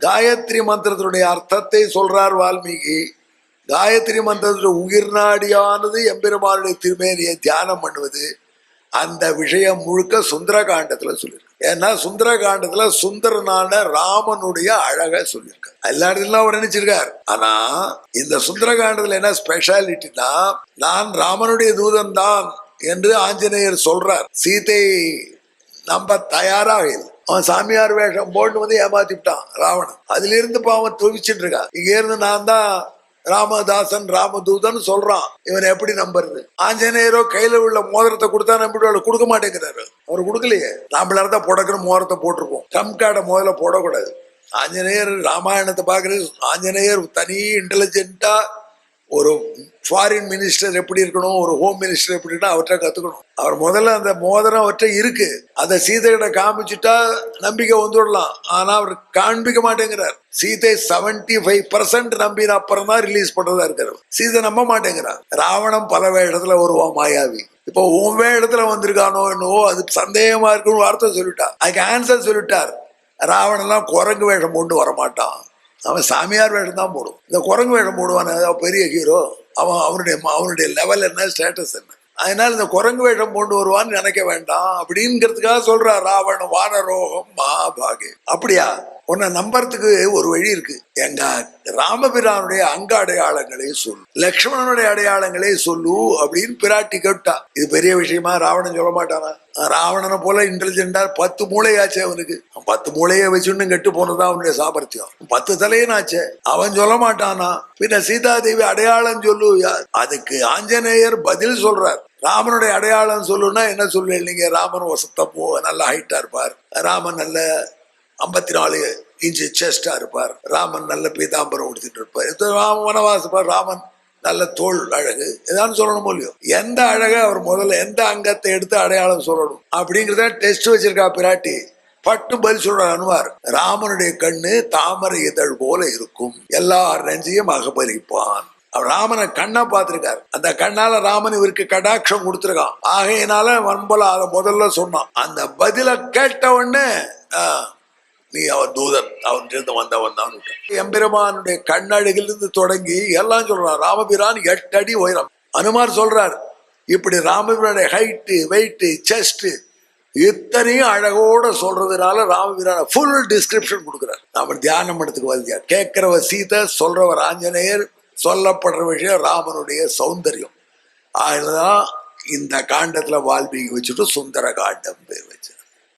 காயத்ரி மந்திரத்தினுடைய அர்த்தத்தை சொல்றார் வால்மீகி. காயத்ரி மந்திரத்துடைய உயிர் நாடியானது எம்பெருமானுடைய திருமேனியை தியானம் பண்ணுவது. அந்த விஷயம் முழுக்க சுந்தரகாண்டத்துல சொல்லியிருக்கு. ஏன்னா சுந்தரகாண்டத்துல சுந்தரனான ராமனுடைய அழக சொல்லியிருக்காரு. எல்லா இடத்துலாம் அவர் நினைச்சிருக்கார். ஆனா இந்த சுந்தரகாண்டத்துல என்ன ஸ்பெஷாலிட்டினா, நான் ராமனுடைய தூதன் தான் என்று ஆஞ்சநேயர் சொல்றார். சீதை நம்ப தயாராக இல்லை. அவன் சாமியார் வேஷம் போட்டு வந்து ஏமாத்திவிட்டான் ராவணன். அதுல இருந்து அவன் துவிச்சுட்டு இருக்கான். இங்க இருந்து நான் தான் ராமதாசன் ராமதூதன் சொல்றான். இவன் எப்படி நம்புறது? ஆஞ்சநேயரோ கையில உள்ள மோதிரத்தை கொடுத்தா நம்பிட்டு கொடுக்க மாட்டேங்கிறாரு. அவர் கொடுக்கலையே. நாமளா இருந்தா புடக்குன்னு மோதிரத்தை போட்டிருப்போம். ட்ரம்ப் கார்டை முதல்ல போடக்கூடாது. ஆஞ்சநேயர் ராமாயணத்தை பாக்குறது. ஆஞ்சநேயர் தனி இன்டெலிஜென்ட்டா ஒரு ஃபாரின் மினிஸ்டர் எப்படி இருக்கணும், ஒரு ஹோம் மினிஸ்டர் எப்படி இருக்கணும், அவற்றை கத்துக்கணும். அவர் முதல்ல அந்த மோதிரம் அவற்றை இருக்கு, அதை சீதைகிட்ட காமிச்சுட்டா நம்பிக்கை வந்துடலாம். ஆனா அவர் காண்பிக்க மாட்டேங்கிறார். சீதை 75% நம்பின அப்புறம் தான் ரிலீஸ் பண்றதா இருக்காரு. சீதை நம்ப மாட்டேங்கிறார். ராவணன் பல வேடத்துல வருவான் மாயாவி. இப்போ உன் வேடத்துல வந்திருக்கானோ என்னவோ அது சந்தேகமா இருக்குன்னு வார்த்தை சொல்லிட்டார். அதுக்கு ஆன்சர் சொல்லிட்டார். ராவணன்லாம் குரங்கு வேஷம் கொண்டு வரமாட்டான், அவன் சாமியார் வேஷம் தான் போடும். இந்த குரங்கு வேஷம் போடுவான் பெரிய ஹீரோ. அவனுடைய லெவல் என்ன, ஸ்டேட்டஸ் என்ன. அதனால இந்த குரங்கு வேஷம் கொண்டு வருவான்னு நினைக்க வேண்டாம் அப்படிங்கிறதுக்காக சொல்றா. ராவண வானரோகம் மகாபாகே. அப்படியா? உன்னை நம்புறதுக்கு ஒரு வழி இருக்கு. எங்க ராமபிரானுடைய அங்க அடையாளங்களே சொல்லு, லக்ஷ்மணனுடைய அடையாளங்களே சொல்லு அப்படின்னு பிராட்டி கேட்டா. இது பெரிய விஷயமா? ராவணன் சொல்ல மாட்டானா? ராவணனை போல இன்டெலிஜென்டா 10 மூளையாச்சு அவனுக்கு. 10 மூளையை வச்சுன்னு கெட்டு போனதான் அவனுடைய சாமர்த்தியம். 10 தலையனாச்சே. அவன் சொல்ல மாட்டானா? பின்ன சீதாதேவி அடையாளம் சொல்லு. அதுக்கு ஆஞ்சநேயர் பதில் சொல்றார். ராமனுடைய அடையாளம் சொல்லுன்னா என்ன சொல்லுவேன் நீங்க? ராமன் வசத்தப்போ நல்ல ஹைட்டா இருப்பார், ராமன் நல்ல 54 இன்ச்சு செஸ்டா இருப்பார், ராமன் நல்ல பீதாம்பரம் உடுத்திட்டு இருப்பார், வனவாசப்பார், ராமன் நல்ல தோல் அழகு, ஏதாவது சொல்லணும் இல்லையோ? எந்த அழகை அவர் முதல்ல எந்த அங்கத்தை எடுத்து அடையாளம் சொல்லணும் அப்படிங்கிறத டெஸ்ட் வச்சிருக்கா பிராட்டி. பட்டு பதில் சொல்ற அனுமார். ராமனுடைய கண்ணு தாமரை இதழ் போல இருக்கும், எல்லார் நெஞ்சையும் அகபரிப்பான். அவர் ராமனை கண்ணா பார்த்திருக்காரு. அந்த கண்ணால ராமன் இவருக்கு கடாட்சம் கொடுத்திருக்கான். ஆகையினால வன்பல அதை முதல்ல சொன்னான். அந்த பதில கேட்ட உடனே நீ அவர் தூதன், அவன் வந்தவன் தான். எம்பெருமானுடைய கண்ணழகிலிருந்து தொடங்கி எல்லாம் சொல்றான். ராமபிரான் 8 அடி உயரம். அனுமார் சொல்றார். இப்படி ராமபிரானுடைய ஹைட்டு, வெயிட்டு, செஸ்ட் இத்தனையும் அழகோட சொல்றதுனால ராமபிரான ஃபுல் டிஸ்கிரிப்ஷன் கொடுக்குறார். நாம தியானம் எடுத்துக்கு வருதியா. கேட்கிறவர் சீதை, சொல்றவர் ஆஞ்சநேயர், சொல்லப்படுற விஷயம் ராமனுடைய சௌந்தர்யம். அதுதான் இந்த காண்டத்துல வால்மீகி வச்சுட்டு சுந்தர காண்டம் பேர் வச்சு.